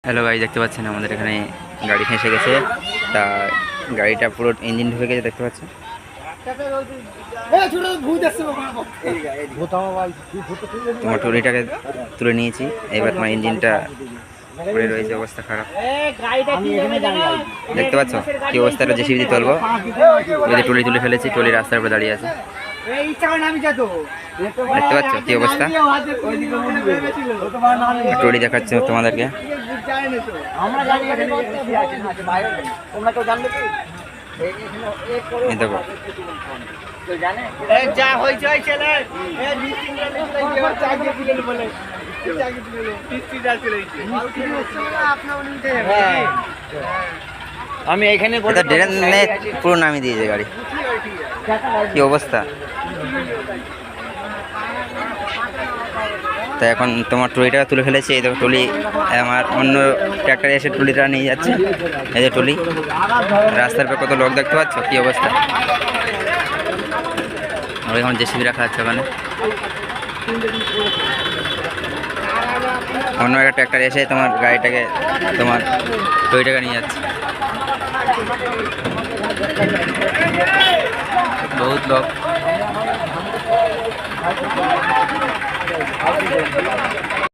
Hello গাড়ি দেখতে পাচ্ছেন আমাদের এখানে গাড়ি ফেঁসে গেছে। তা গাড়িটা পুরো ইঞ্জিন ঢুকে গেছে দেখতে পাচ্ছেন। তোমার ট্রলিটাকে তুলে নিয়েছি, এবার তোমার ইঞ্জিনটা পড়ে রয়েছে, অবস্থা খারাপ দেখতে পাচ্ছ কি অবস্থাটা। জেসিবি দিয়ে তুলবো, যদি ট্রলি তুলে ফেলেছি, ট্রলি রাস্তার উপরে দাঁড়িয়ে আছে, দেখতে পাচ্ছ কি অবস্থা। ট্রলি দেখাচ্ছে তোমাদেরকে। দেখো আমি এখানে ড্রেনে পুরো নামিয়ে দিয়েছে গাড়ি, কি অবস্থা। তাই এখন তোমার ট্রলিটা তুলে ফেলেছি। এই দেখো ট্রলি, আমার অন্য ট্র্যাক্টরে এসে ট্রলিটা নিয়ে যাচ্ছে। এই যে ট্রলি, রাস্তার পর কত লোক দেখতে পাচ্ছ, কি অবস্থা। এখন জেসিবি রাখা আছে ওখানে, অন্য একটা ট্র্যাক্টর এসে তোমার গাড়িটাকে, তোমার ট্রলিটাকে নিয়ে যাচ্ছে। বহুত লোক।